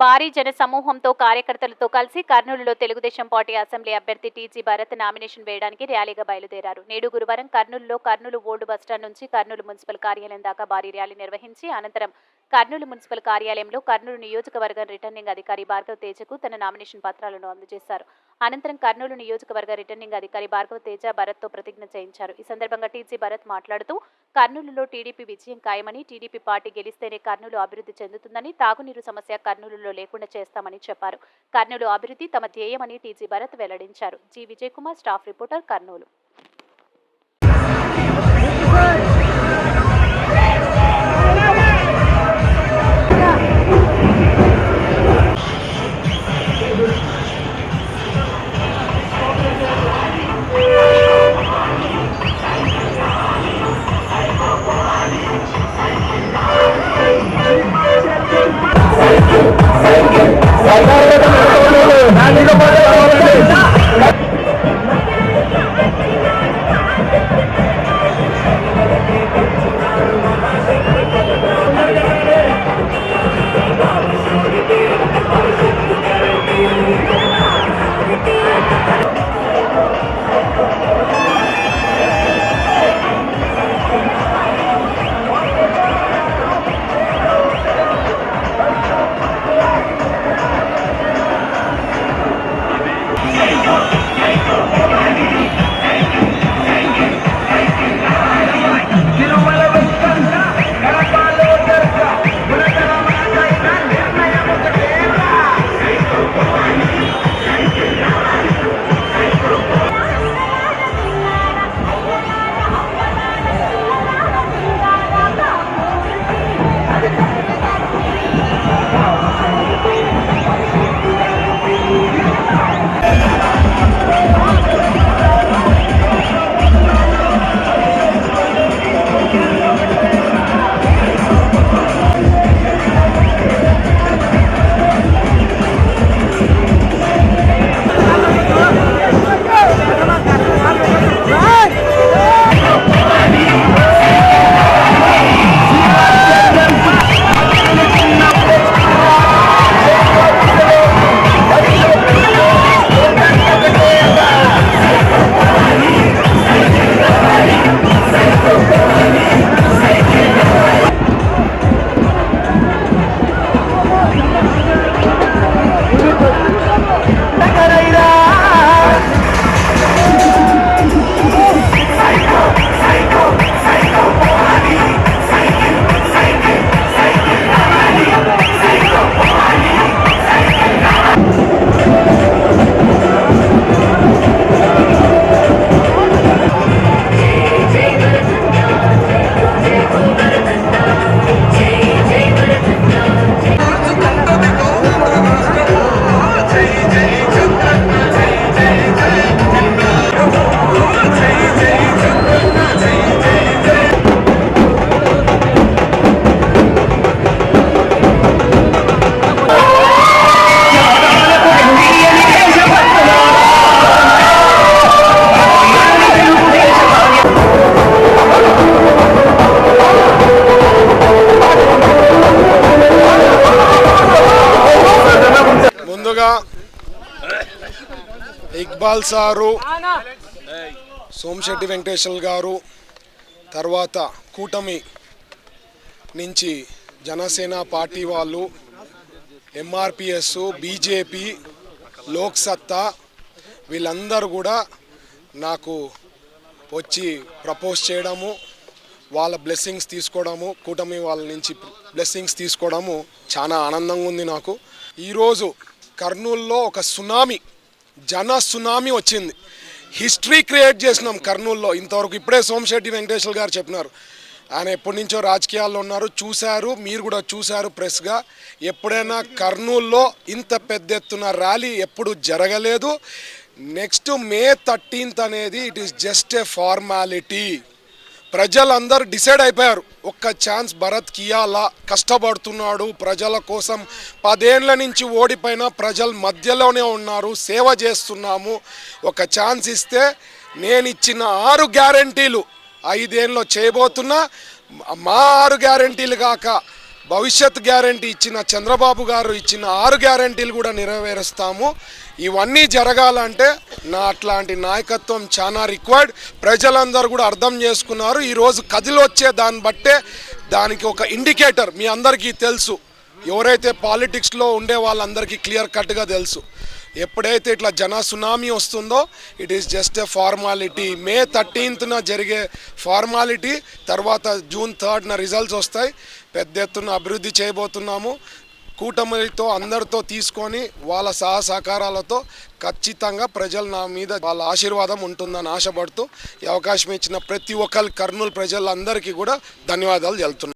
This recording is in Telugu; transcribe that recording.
భారీ జన సమూహంతో కార్యకర్తలతో కలిసి కర్నూలులో తెలుగుదేశం పార్టీ అసెంబ్లీ అభ్యర్థి టీజీ భరత్ నామినేషన్ వేయడానికి ర్యాలీగా బయలుదేరారు. నేడు గురువారం కర్నూలులో కర్నూలు ఓల్డ్ బస్టాండ్ నుంచి కర్నూలు మున్సిపల్ కార్యాలయం దాకా భారీ ర్యాలీ నిర్వహించి అనంతరం కర్నూలు మున్సిపల్ కార్యాలయంలో కర్నూలు నియోజకవర్గం రిటర్నింగ్ అధికారి భార్గవ్ తేజకు తన నామినేషన్ పత్రాలను అందజేశారు. అనంతరం కర్నూలు నియోజకవర్గ రిటర్నింగ్ అధికారి భార్గవ్ తేజ భరత్తో ప్రతిజ్ఞ చేయించారు. ఈ సందర్భంగా టీజీ భరత్ మాట్లాడుతూ కర్నూలులో టీడీపీ విజయం ఖాయమని, టీడీపీ పార్టీ గెలిస్తేనే కర్నూలు అభివృద్ధి చెందుతుందని, తాగునీరు సమస్య కర్నూలులో లేకుండా చేస్తామని చెప్పారు. కర్నూలు అభివృద్ధి తమ ధ్యేయమని టీజీ భరత్ వెల్లడించారు. G Vijay Kumar, staff reporter, Kurnool. Iqbal sir, Somasetty Venkateswara గారు, తర్వాత కూటమి నుంచి జనసేన పార్టీ వాళ్ళు, ఎంఆర్పిఎస్, బీజేపీ, లోక్ సత్తా వీళ్ళందరూ కూడా నాకు వచ్చి ప్రపోజ్ చేయడము, వాళ్ళ బ్లెస్సింగ్స్ తీసుకోవడము, కూటమి వాళ్ళ నుంచి బ్లెస్సింగ్స్ తీసుకోవడము చాలా ఆనందంగా ఉంది నాకు. ఈరోజు కర్నూలులో ఒక జన సునామీ వచ్చింది. హిస్టరీ క్రియేట్ చేసినాం కర్నూలులో. ఇంతవరకు ఇప్పుడే సోమశెట్టి వెంకటేశ్వర గారు చెప్పినారు, ఆయన ఎప్పటి నుంచో రాజకీయాల్లో ఉన్నారు, చూశారు, మీరు కూడా చూశారు ప్రెస్గా. ఎప్పుడైనా కర్నూలులో ఇంత పెద్ద ఎత్తున ర్యాలీ ఎప్పుడు జరగలేదు. నెక్స్ట్ May 13 అనేది it is just a formality. ప్రజలందరూ డిసైడ్ అయిపోయారు, ఒక్క ఛాన్స్ భరత్కి ఇవ్వాలా, కష్టపడుతున్నాడు ప్రజల కోసం, 10 ఏళ్ల నుంచి ఓడిపోయిన ప్రజల మధ్యలోనే ఉన్నారు, సేవ చేస్తున్నాము, ఒక ఛాన్స్ ఇస్తే నేను ఇచ్చిన 6 గ్యారంటీలు 5 ఏళ్ళలో చేయబోతున్నా. మా 6 గ్యారంటీలు కాక భవిష్యత్ గ్యారంటీ ఇచ్చిన చంద్రబాబు గారు ఇచ్చిన 6 గ్యారంటీలు కూడా నెరవేరుస్తాము. ఇవన్నీ జరగాలంటే అట్లాంటి నాయకత్వం చాలా రిక్వైర్డ్. ప్రజలందరూ కూడా అర్థం చేసుకున్నారు. ఈరోజు కదిలొచ్చే దాన్ని బట్టే దానికి ఒక ఇండికేటర్ మీ అందరికీ తెలుసు. ఎవరైతే పాలిటిక్స్లో ఉండే వాళ్ళందరికీ క్లియర్ కట్గా తెలుసు. ఎప్పుడైతే ఇట్లా జన సునామీ వస్తుందో it is just a formality. May 13న జరిగే ఫార్మాలిటీ. తర్వాత జూన్ 3న రిజల్ట్స్ వస్తాయి. పెద్ద ఎత్తున అభివృద్ధి చేయబోతున్నాము. కూటమితో అందరితో తీసుకొని వాళ్ళ సహకారాలతో ఖచ్చితంగా ప్రజలు నా మీద వాళ్ళ ఆశీర్వాదం ఉంటుందని ఆశపడుతూ ఈ అవకాశం ఇచ్చిన ప్రతి ఒక్కరి కర్నూలు ప్రజలందరికీ కూడా ధన్యవాదాలు తెలుపుతున్నాను.